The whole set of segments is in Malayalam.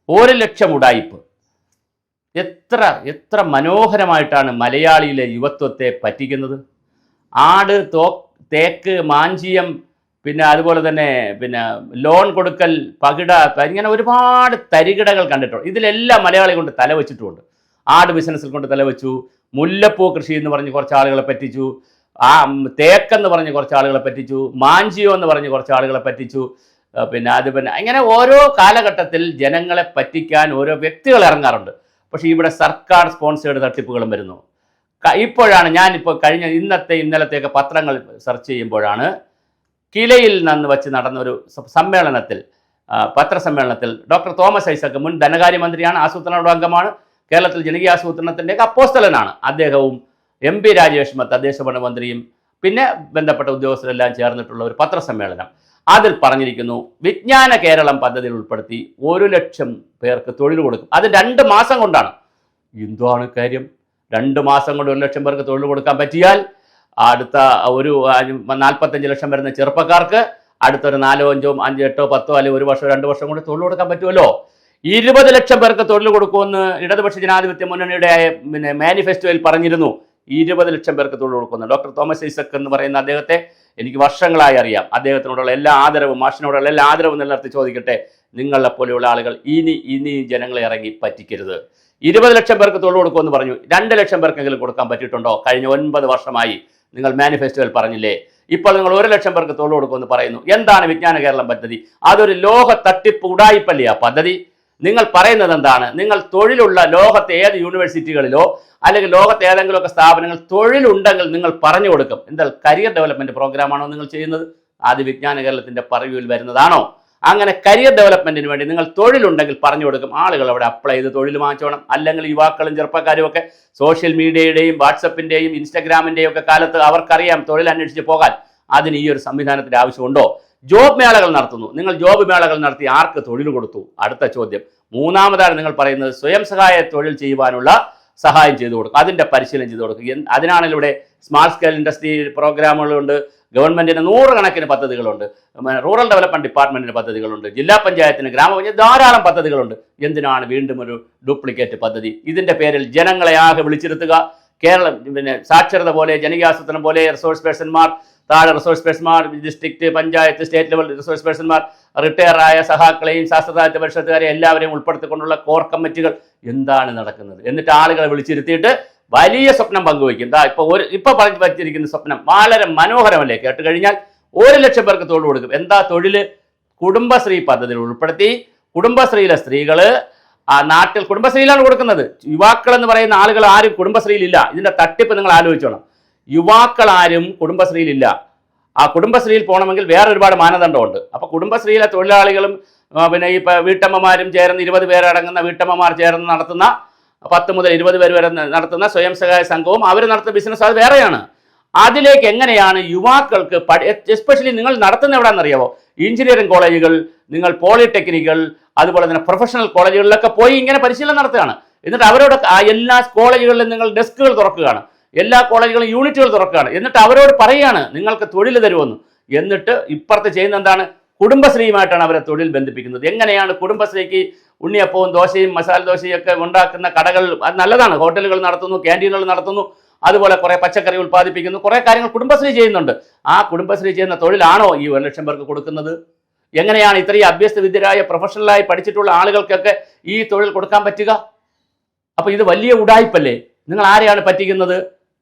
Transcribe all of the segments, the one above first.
1,00,000 ഉടായിപ്പ്. എത്ര എത്ര മനോഹരമായിട്ടാണ് മലയാളിയിലെ യുവത്വത്തെ പറ്റിക്കുന്നത്. ആട്, തേക്ക്, മാഞ്ചിയം, പിന്നെ അതുപോലെ തന്നെ ലോൺ കൊടുക്കൽ, പകിട, ഇങ്ങനെ ഒരുപാട് തരികിടകൾ കണ്ടിട്ടുണ്ട്. ഇതിലെല്ലാം മലയാളി കൊണ്ട് തലവെച്ചിട്ടുമുണ്ട്. ആട് ബിസിനസ്സിൽ കൊണ്ട് തലവെച്ചു, മുല്ലപ്പൂ കൃഷി എന്ന് പറഞ്ഞ് കുറച്ച് ആളുകളെ പറ്റിച്ചു, തേക്കെന്ന് പറഞ്ഞ് കുറച്ച് ആളുകളെ പറ്റിച്ചു, മാഞ്ചിയോ എന്ന് പറഞ്ഞ് കുറച്ച് ആളുകളെ പറ്റിച്ചു. ഇങ്ങനെ ഓരോ കാലഘട്ടത്തിൽ ജനങ്ങളെ പറ്റിക്കാൻ ഓരോ വ്യക്തികൾ ഇറങ്ങാറുണ്ട്. പക്ഷേ ഇവിടെ സർക്കാർ സ്പോൺസേഡ് തട്ടിപ്പുകളും വരുന്നു. ഇപ്പോഴാണ് ഞാനിപ്പോൾ ഇന്നലത്തെയൊക്കെ പത്രങ്ങൾ സെർച്ച് ചെയ്യുമ്പോഴാണ് കിലയിൽ നിന്ന് വെച്ച് നടന്ന ഒരു സമ്മേളനത്തിൽ, പത്രസമ്മേളനത്തിൽ ഡോക്ടർ തോമസ് ഐസക്, മുൻ ധനകാര്യമന്ത്രിയാണ്, ആസൂത്രണ അംഗമാണ്, കേരളത്തിൽ ജനകീയ ആസൂത്രണത്തിൻ്റെയൊക്കെ അപ്പോസ്തലനാണ്. അദ്ദേഹവും MP രാജേഷ് തദ്ദേശ ഭരണ മന്ത്രിയും പിന്നെ ബന്ധപ്പെട്ട ഉദ്യോഗസ്ഥരെല്ലാം ചേർന്നിട്ടുള്ള ഒരു പത്രസമ്മേളനം. അതിൽ പറഞ്ഞിരിക്കുന്നു, വിജ്ഞാന കേരളം പദ്ധതിയിൽ ഉൾപ്പെടുത്തി 1,00,000 പേർക്ക് തൊഴിൽ കൊടുക്കും. അത് 2 മാസം കൊണ്ടാണ്. എന്താണ് കാര്യം? 2 മാസം കൊണ്ട് 1,00,000 പേർക്ക് തൊഴിൽ കൊടുക്കാൻ പറ്റിയാൽ അടുത്ത ഒരു 45 ലക്ഷം വരുന്ന ചെറുപ്പക്കാർക്ക് അടുത്തൊരു 4, 5, 8, 10 അല്ലെങ്കിൽ 1 വർഷം 2 വർഷം കൊണ്ട് തൊഴിൽ കൊടുക്കാൻ പറ്റുമല്ലോ. 20 ലക്ഷം പേർക്ക് തൊഴിൽ കൊടുക്കുമെന്ന് ഇടതുപക്ഷ ജനാധിപത്യ മുന്നണിയുടെ മാനിഫെസ്റ്റോയിൽ പറഞ്ഞിരുന്നു. 20 ലക്ഷം പേർക്ക് തൊഴിൽ കൊടുക്കുന്നു. ഡോക്ടർ തോമസ് ഐസക് എന്ന് പറയുന്ന അദ്ദേഹത്തെ എനിക്ക് വർഷങ്ങളായി അറിയാം. അദ്ദേഹത്തിനോടുള്ള എല്ലാ ആദരവും, മാഷിനോടുള്ള എല്ലാ ആദരവും നിലനിർത്തി ചോദിക്കട്ടെ, നിങ്ങളെ പോലെയുള്ള ആളുകൾ ഇനി ജനങ്ങളെ ഇറങ്ങി പറ്റിക്കരുത്. 20 ലക്ഷം പേർക്ക് തൊഴിൽ കൊടുക്കുമെന്ന് പറഞ്ഞു. 2 ലക്ഷം പേർക്കെങ്കിലും കൊടുക്കാൻ പറ്റിയിട്ടുണ്ടോ? കഴിഞ്ഞ 9 വർഷമായി നിങ്ങൾ മാനിഫെസ്റ്റോയിൽ പറഞ്ഞില്ലേ? ഇപ്പോൾ നിങ്ങൾ 1 ലക്ഷം പേർക്ക് തൊഴിൽ കൊടുക്കുമെന്ന് പറയുന്നു. എന്താണ് വിജ്ഞാന കേരളം പദ്ധതി? അതൊരു ലോക തട്ടിപ്പ് ഉടായിപ്പല്ലേ ആ പദ്ധതി? നിങ്ങൾ പറയുന്നത് എന്താണ്? നിങ്ങൾ തൊഴിലുള്ള ലോകത്തെ ഏത് യൂണിവേഴ്സിറ്റികളിലോ അല്ലെങ്കിൽ ലോകത്തെ ഏതെങ്കിലുമൊക്കെ സ്ഥാപനങ്ങൾ തൊഴിലുണ്ടെങ്കിൽ നിങ്ങൾ പറഞ്ഞു കൊടുക്കും. എന്താ കരിയർ ഡെവലപ്മെന്റ് പ്രോഗ്രാമാണോ നിങ്ങൾ ചെയ്യുന്നത്? അത് വിജ്ഞാന കേരളത്തിന്റെ പർവ്യൂവിൽ വരുന്നതാണോ? അങ്ങനെ കരിയർ ഡെവലപ്മെന്റിന് വേണ്ടി നിങ്ങൾ തൊഴിലുണ്ടെങ്കിൽ പറഞ്ഞു കൊടുക്കും. ആളുകൾ അവിടെ അപ്ലൈ ചെയ്ത് തൊഴിൽ വാങ്ങിച്ചോണം. അല്ലെങ്കിൽ യുവാക്കളും ചെറുപ്പക്കാരും ഒക്കെ സോഷ്യൽ മീഡിയയുടെയും വാട്സപ്പിന്റെയും ഇൻസ്റ്റഗ്രാമിന്റെയും ഒക്കെ കാലത്ത് അവർക്കറിയാം തൊഴിൽ അന്വേഷിച്ച് പോകാൻ. അതിന് ഈ ഒരു സംവിധാനത്തിന്റെ ആവശ്യമുണ്ടോ? ജോബ് മേളകൾ നടത്തുന്നു. നിങ്ങൾ ജോബ് മേളകൾ നടത്തി ആർക്ക് തൊഴിൽ കൊടുത്തു? അടുത്ത ചോദ്യം. മൂന്നാമതാണ് നിങ്ങൾ പറയുന്നത് സ്വയം സഹായ തൊഴിൽ ചെയ്യുവാനുള്ള സഹായം ചെയ്തു കൊടുക്കും, അതിൻ്റെ പരിശീലനം ചെയ്തു കൊടുക്കും. അതിനാണെങ്കിൽ ഇവിടെ സ്മാൾ സ്കെയിൽ ഇൻഡസ്ട്രി പ്രോഗ്രാമുകളുണ്ട്, ഗവൺമെന്റിന് 100 കണക്കിന് പദ്ധതികളുണ്ട്, റൂറൽ ഡെവലപ്മെന്റ് ഡിപ്പാർട്ട്മെന്റിന് പദ്ധതികളുണ്ട്, ജില്ലാ പഞ്ചായത്തിന്, ഗ്രാമപഞ്ചായത്ത് ധാരാളം പദ്ധതികളുണ്ട്. എന്തിനാണ് വീണ്ടും ഒരു ഡ്യൂപ്ലിക്കേറ്റ് പദ്ധതി? ഇതിന്റെ പേരിൽ ജനങ്ങളെ ആകെ വിളിച്ചിരുത്തുക. കേരളം സാക്ഷരത പോലെ, ജനകീയാസൂത്രണം പോലെ റിസോഴ്സ് പേഴ്സൺമാർ, താഴെ റിസോഴ്സ് പേഴ്സൺമാർ, district, panchayat, state level resource പേഴ്സൺമാർ, റിട്ടയർ ആയ സഹാക്കളെയും ശാസ്ത്ര സാഹിത്യ പരിഷത്തുകാരെയും എല്ലാവരെയും ഉൾപ്പെടുത്തിക്കൊണ്ടുള്ള കോർ കമ്മിറ്റികൾ. എന്താണ് നടക്കുന്നത്? എന്നിട്ട് ആളുകളെ വിളിച്ചിരുത്തിയിട്ട് വലിയ സ്വപ്നം പങ്കുവയ്ക്കും. ഇപ്പൊ പറഞ്ഞു വച്ചിരിക്കുന്ന സ്വപ്നം വളരെ മനോഹരമല്ലേ? കേട്ട് കഴിഞ്ഞാൽ 1 ലക്ഷം പേർക്ക് തൊഴിൽ കൊടുക്കും. എന്താ തൊഴിൽ? കുടുംബശ്രീ പദ്ധതിയിൽ ഉൾപ്പെടുത്തി കുടുംബശ്രീയിലെ സ്ത്രീകള് ആ നാട്ടിൽ കുടുംബശ്രീയിലാണ് കൊടുക്കുന്നത്. യുവാക്കൾ എന്ന് പറയുന്ന ആളുകൾ ആരും കുടുംബശ്രീയിലില്ല. ഇതിന്റെ തട്ടിപ്പ് നിങ്ങൾ ആലോചിച്ചോണം. യുവാക്കൾ ആരും കുടുംബശ്രീയിലില്ല. ആ കുടുംബശ്രീയിൽ പോകണമെങ്കിൽ വേറെ ഒരുപാട് മാനദണ്ഡമുണ്ട്. അപ്പൊ കുടുംബശ്രീയിലെ തൊഴിലാളികളും ഈ വീട്ടമ്മമാരും ചേർന്ന് 20 പേരടങ്ങുന്ന വീട്ടമ്മമാർ ചേർന്ന് നടത്തുന്ന 10 മുതൽ 20 പേര് വരെ നടത്തുന്ന സ്വയം സഹായ സംഘവും അവർ നടത്തുന്ന ബിസിനസ് അത് വേറെയാണ്. അതിലേക്ക് എങ്ങനെയാണ് യുവാക്കൾക്ക് എസ്പെഷ്യലി നിങ്ങൾ നടത്തുന്ന എവിടെയാണെന്നറിയാമോ? എഞ്ചിനീയറിംഗ് കോളേജുകൾ, നിങ്ങൾ പോളിടെക്നിക്കുകൾ, അതുപോലെ തന്നെ പ്രൊഫഷണൽ കോളേജുകളിലൊക്കെ പോയി ഇങ്ങനെ പരിശീലനം നടത്തുകയാണ്. എന്നിട്ട് അവരോട് എല്ലാ കോളേജുകളിലും നിങ്ങൾ ഡെസ്കുകൾ തുറക്കുകയാണ്, എല്ലാ കോളേജുകളും യൂണിറ്റുകൾ തുറക്കുകയാണ്. എന്നിട്ട് അവരോട് പറയുകയാണ് നിങ്ങൾക്ക് തൊഴിൽ തരുമെന്ന്. എന്നിട്ട് ഇപ്പുറത്ത് ചെയ്യുന്ന എന്താണ്? കുടുംബശ്രീയുമായിട്ടാണ് അവരെ തൊഴിൽ ബന്ധിപ്പിക്കുന്നത്. എങ്ങനെയാണ് കുടുംബശ്രീക്ക് ഉണ്ണിയപ്പവും ദോശയും മസാല ദോശയും ഒക്കെ ഉണ്ടാക്കുന്ന കടകൾ, അത് നല്ലതാണ്, ഹോട്ടലുകൾ നടത്തുന്നു, ക്യാൻറ്റീനുകൾ നടത്തുന്നു, അതുപോലെ കുറേ പച്ചക്കറി ഉൽപ്പാദിപ്പിക്കുന്നു, കുറേ കാര്യങ്ങൾ കുടുംബശ്രീ ചെയ്യുന്നുണ്ട്. ആ കുടുംബശ്രീ ചെയ്യുന്ന തൊഴിലാണോ ഈ 1 ലക്ഷം പേർക്ക് കൊടുക്കുന്നത്? എങ്ങനെയാണ് ഇത്രയും അഭ്യസ്ത വിദ്യരായ പ്രൊഫഷണലായി പഠിച്ചിട്ടുള്ള ആളുകൾക്കൊക്കെ ഈ തൊഴിൽ കൊടുക്കാൻ പറ്റുക? അപ്പൊ ഇത് വലിയ ഉടായിപ്പല്ലേ? നിങ്ങൾ ആരെയാണ് പറ്റിക്കുന്നത്?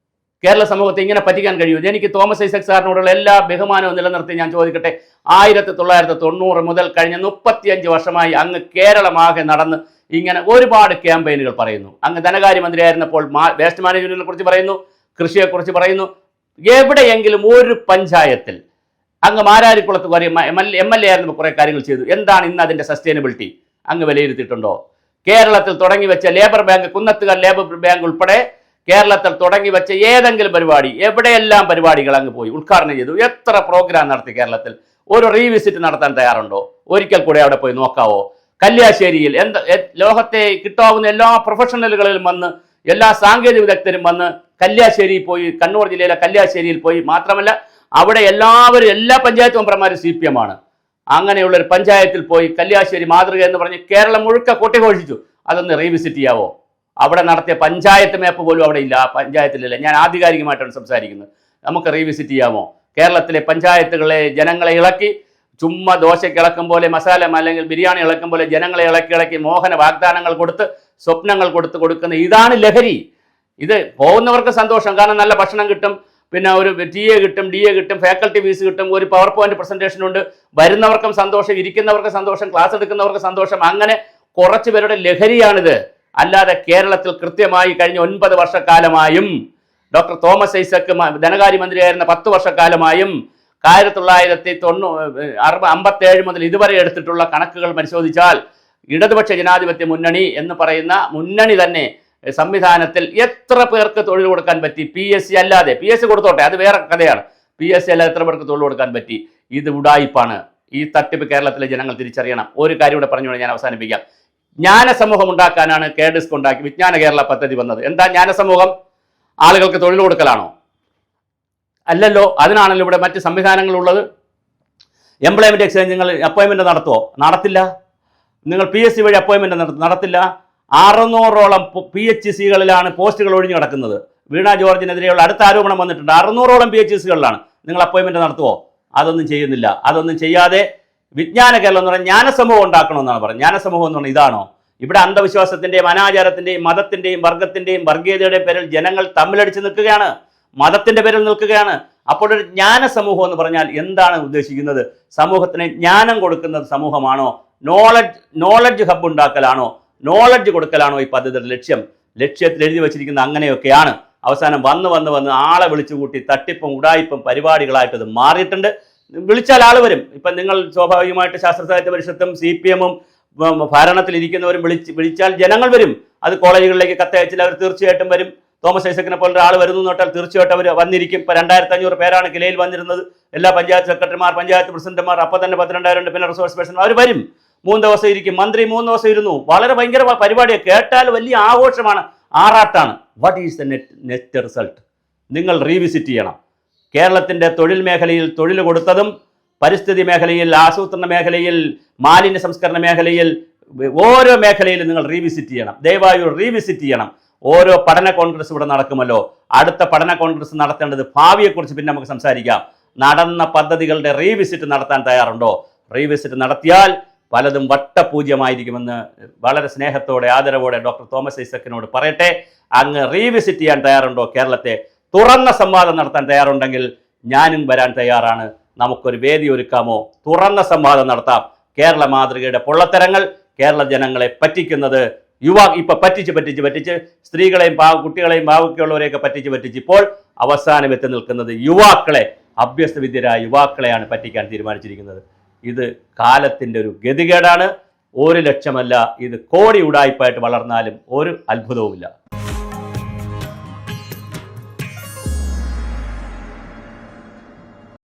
കേരള സമൂഹത്തെ ഇങ്ങനെ പറ്റിക്കാൻ കഴിയൂ? എനിക്ക് തോമസ് ഐസക് സാറിനോടുള്ള എല്ലാ ബഹുമാനവും നിലനിർത്തി ഞാൻ ചോദിക്കട്ടെ, 1990 മുതൽ കഴിഞ്ഞ 35 വർഷമായി അങ്ങ് കേരളമാകെ നടന്ന് ഇങ്ങനെ ഒരുപാട് ക്യാമ്പയിനുകൾ പറയുന്നു. അങ്ങ് ധനകാര്യമന്ത്രിയായിരുന്നപ്പോൾ വേസ്റ്റ് മാനേജ്മെന്റിനെ കുറിച്ച് പറയുന്നു, കൃഷിയെക്കുറിച്ച് പറയുന്നു. എവിടെയെങ്കിലും ഒരു പഞ്ചായത്തിൽ അങ്ങ് മാരാരിക്കുളത്ത് MLA ആയിരുന്നപ്പോൾ കുറേ കാര്യങ്ങൾ ചെയ്തു. എന്താണ് ഇന്ന് അതിന്റെ സസ്റ്റൈനബിലിറ്റി അങ്ങ് വിലയിരുത്തിയിട്ടുണ്ടോ? കേരളത്തിൽ തുടങ്ങി വെച്ച ലേബർ ബാങ്ക്, കുന്നത്തുകാർ ലേബർ ബാങ്ക് ഉൾപ്പെടെ കേരളത്തിൽ തുടങ്ങി വെച്ച ഏതെങ്കിലും പരിപാടി, എവിടെയെല്ലാം പരിപാടികൾ അങ്ങ് പോയി ഉദ്ഘാടനം ചെയ്തു? എത്ര പ്രോഗ്രാം നടത്തി കേരളത്തിൽ? ഒരു റീവിസിറ്റ് നടത്താൻ തയ്യാറുണ്ടോ? ഒരിക്കൽ കൂടെ അവിടെ പോയി നോക്കാവോ? കല്യാശ്ശേരിയിൽ ലോകത്തെ കിട്ടാവുന്ന എല്ലാ പ്രൊഫഷണലുകളിലും വന്ന്, എല്ലാ സാങ്കേതിക വിദഗ്ധരും വന്ന് കല്യാശ്ശേരി പോയി, കണ്ണൂർ ജില്ലയിലെ കല്യാശ്ശേരിയിൽ പോയി. മാത്രമല്ല അവിടെ എല്ലാ പഞ്ചായത്ത് മെമ്പർമാരും CPM ആണ്. അങ്ങനെയുള്ള ഒരു പഞ്ചായത്തിൽ പോയി കല്യാശ്ശേരി മാതൃക എന്ന് പറഞ്ഞ് കേരളം മുഴുക്ക കൊട്ടിഘോഷിച്ചു. അതൊന്ന് റീവിസിറ്റ് ചെയ്യാവോ? അവിടെ നടത്തിയ പഞ്ചായത്ത് മാപ്പ് പോലും അവിടെ ഇല്ല, ആ പഞ്ചായത്തിലില്ല. ഞാൻ ആധികാരികമായിട്ടാണ് സംസാരിക്കുന്നത്. നമുക്ക് റീവിസിറ്റ് ചെയ്യാമോ? കേരളത്തിലെ പഞ്ചായത്തുകളെ ജനങ്ങളെ ഇളക്കി, ചുമ്മാ ദോശയ്ക്ക് ഇളക്കും പോലെ, മസാല അല്ലെങ്കിൽ ബിരിയാണി ഇളക്കും പോലെ ജനങ്ങളെ ഇളക്കി മോഹന വാഗ്ദാനങ്ങൾ കൊടുത്ത്, സ്വപ്നങ്ങൾ കൊടുക്കുന്ന ഇതാണ് ലഹരി. ഇത് പോകുന്നവർക്ക് സന്തോഷം, കാരണം നല്ല ഭക്ഷണം കിട്ടും, പിന്നെ ഒരു TA കിട്ടും, DA കിട്ടും, ഫാക്കൽറ്റി ഫീസ് കിട്ടും, ഒരു പവർ പോയിന്റ് പ്രസന്റേഷൻ ഉണ്ട്. വരുന്നവർക്കും സന്തോഷം, ഇരിക്കുന്നവർക്ക് സന്തോഷം, ക്ലാസ് എടുക്കുന്നവർക്ക് സന്തോഷം. അങ്ങനെ കുറച്ച് പേരുടെ ലഹരിയാണിത്. അല്ലാതെ കേരളത്തിൽ കൃത്യമായി കഴിഞ്ഞ 9 വർഷക്കാലമായും ഡോക്ടർ തോമസ് ഐസക് ധനകാര്യമന്ത്രിയായിരുന്ന 10 വർഷക്കാലമായും 1957 മുതൽ ഇതുവരെ എടുത്തിട്ടുള്ള കണക്കുകൾ പരിശോധിച്ചാൽ ഇടതുപക്ഷ ജനാധിപത്യ മുന്നണി എന്ന് പറയുന്ന മുന്നണി തന്നെ സംവിധാനത്തിൽ എത്ര പേർക്ക് തൊഴിൽ കൊടുക്കാൻ പറ്റി? PSC അല്ലാതെ, PSC കൊടുത്തോട്ടെ, അത് വേറെ കഥയാണ്. PSC അല്ലാതെ എത്ര പേർക്ക് തൊഴിൽ കൊടുക്കാൻ പറ്റി? ഇത് ഉഡായിപ്പാണ്. ഈ തട്ടിപ്പ് കേരളത്തിലെ ജനങ്ങൾ തിരിച്ചറിയണം. ഒരു കാര്യം കൂടെ പറഞ്ഞുകൊണ്ട് ഞാൻ അവസാനിപ്പിക്കാം. ജ്ഞാനസമൂഹം ഉണ്ടാക്കാനാണ് KDISC ഉണ്ടാക്കി വിജ്ഞാന കേരള പദ്ധതി വന്നത്. എന്താ ജ്ഞാനസമൂഹം? ആളുകൾക്ക് തൊഴിൽ കൊടുക്കലാണോ? അല്ലല്ലോ. അതിനാണല്ലോ ഇവിടെ മറ്റ് സംവിധാനങ്ങളുള്ളത്. എംപ്ലോയ്മെന്റ് എക്സ്ചേഞ്ച് നിങ്ങൾ അപ്പോയിൻമെന്റ് നടത്തുമോ? നടത്തില്ല. നിങ്ങൾ PSC വഴി അപ്പോയിൻമെന്റ് നടത്തില്ല. 600ഓളം PHCകളിലാണ് പോസ്റ്റുകൾ ഒഴിഞ്ഞു കിടക്കുന്നത്. വീണ ജോർജിനെതിരെയുള്ള അടുത്ത ആരോപണം വന്നിട്ടുണ്ട്. 600ഓളം PHCകളിലാണ്. നിങ്ങൾ അപ്പോയിൻമെന്റ് നടത്തുമോ? അതൊന്നും ചെയ്യുന്നില്ല. അതൊന്നും ചെയ്യാതെ വിജ്ഞാന കേരളം എന്ന് പറഞ്ഞാൽ ജ്ഞാനസമൂഹം ഉണ്ടാക്കണമെന്നാണ് പറയുന്നത്. ജ്ഞാനസമൂഹം എന്ന് പറഞ്ഞാൽ ഇതാണോ? ഇവിടെ അന്ധവിശ്വാസത്തിന്റെയും അനാചാരത്തിന്റെയും മതത്തിന്റെയും വർഗത്തിന്റെയും വർഗീയതയുടെയും പേരിൽ ജനങ്ങൾ തമ്മിലടിച്ച് നിൽക്കുകയാണ്, മതത്തിന്റെ പേരിൽ നിൽക്കുകയാണ്. അപ്പോൾ ഒരു ജ്ഞാനസമൂഹം എന്ന് പറഞ്ഞാൽ എന്താണ് ഉദ്ദേശിക്കുന്നത്? സമൂഹത്തിന് ജ്ഞാനം കൊടുക്കുന്ന സമൂഹമാണോ? നോളജ് ഹബ് ഉണ്ടാക്കലാണോ? നോളജ് കൊടുക്കലാണോ ഈ പദ്ധതിയുടെ ലക്ഷ്യം? ലക്ഷ്യത്തിൽ എഴുതി വെച്ചിരിക്കുന്ന അങ്ങനെയൊക്കെയാണ്. അവസാനം വന്ന് ആളെ വിളിച്ചു കൂട്ടി തട്ടിപ്പും ഉടായിപ്പും പരിപാടികളായിട്ട് അത് മാറിയിട്ടുണ്ട്. വിളിച്ചാൽ ആൾ വരും. ഇപ്പം നിങ്ങൾ സ്വാഭാവികമായിട്ട് ശാസ്ത്ര സാഹിത്യ പരിഷത്തും CPM-ഉം ഭരണത്തിലിരിക്കുന്നവരും വിളിച്ചാൽ ജനങ്ങൾ വരും. അത് കോളേജുകളിലേക്ക് കത്തയച്ചാൽ അവർ തീർച്ചയായിട്ടും വരും. തോമസ് ഐസക്കിനെ പോലെ ഒരാൾ വരുന്നു നോട്ടാൽ തീർച്ചയായിട്ടും അവർ വന്നിരിക്കും. ഇപ്പോൾ 2500 പേരാണ് കിലയിൽ വന്നിരുന്നത്. എല്ലാ പഞ്ചായത്ത് സെക്രട്ടറിമാർ, പഞ്ചായത്ത് പ്രസിഡന്റുമാർ, അപ്പോൾ തന്നെ 12,000 പിന്നെ റിസോഴ്സ് പേഴ്സൺ അവർ വരും. 3 ദിവസം ഇരിക്കും. മന്ത്രി 3 ദിവസം ഇരുന്നു. വളരെ ഭയങ്കര പരിപാടിയാണ്. കേട്ടാൽ വലിയ ആഘോഷമാണ്, ആറാട്ടാണ്. What is the net result? നിങ്ങൾ റീവിസിറ്റ് ചെയ്യണം. കേരളത്തിൻ്റെ തൊഴിൽ മേഖലയിൽ തൊഴിൽ കൊടുത്തതും, പരിസ്ഥിതി മേഖലയിൽ, ആസൂത്രണ മേഖലയിൽ, മാലിന്യ സംസ്കരണ മേഖലയിൽ, ഓരോ മേഖലയിലും നിങ്ങൾ റീവിസിറ്റ് ചെയ്യണം. ദയവായി റീവിസിറ്റ് ചെയ്യണം. ഓരോ പഠന കോൺഗ്രസ് ഇവിടെ നടക്കുമല്ലോ. അടുത്ത പഠന കോൺഗ്രസ് നടത്തേണ്ടത് ഭാവിയെക്കുറിച്ച് പിന്നെ നമുക്ക് സംസാരിക്കാം. നടന്ന പദ്ധതികളുടെ റീവിസിറ്റ് നടത്താൻ തയ്യാറുണ്ടോ? റീവിസിറ്റ് നടത്തിയാൽ പലതും വട്ടപൂജ്യമായിരിക്കുമെന്ന് വളരെ സ്നേഹത്തോടെ ആദരവോടെ ഡോക്ടർ തോമസ് ഐസക്കിനോട് പറയട്ടെ. അങ്ങ് റീവിസിറ്റ് ചെയ്യാൻ തയ്യാറുണ്ടോ? കേരളത്തെ തുറന്ന സംവാദം നടത്താൻ തയ്യാറുണ്ടെങ്കിൽ ഞാനും വരാൻ തയ്യാറാണ്. നമുക്കൊരു വേദി ഒരുക്കാമോ? തുറന്ന സംവാദം നടത്താം. കേരള മാതൃകയുടെ പൊള്ളത്തരങ്ങൾ, കേരള ജനങ്ങളെ പറ്റിക്കുന്നത് ഇപ്പൊ പറ്റിച്ച് സ്ത്രീകളെയും കുട്ടികളെയും ഭാവിക്കുള്ളവരെയൊക്കെ പറ്റിച്ച് ഇപ്പോൾ അവസാനം എത്തി നിൽക്കുന്നത് യുവാക്കളെ, അഭ്യസ്തവിദ്യരായ യുവാക്കളെയാണ് പറ്റിക്കാൻ തീരുമാനിച്ചിരിക്കുന്നത്. ഇത് കാലത്തിൻ്റെ ഒരു ഗതികേടാണ്. 1 ലക്ഷമല്ല, ഇത് കോടി ഉടായ്പായിട്ട് വളർന്നാലും ഒരു അത്ഭുതവുമില്ല.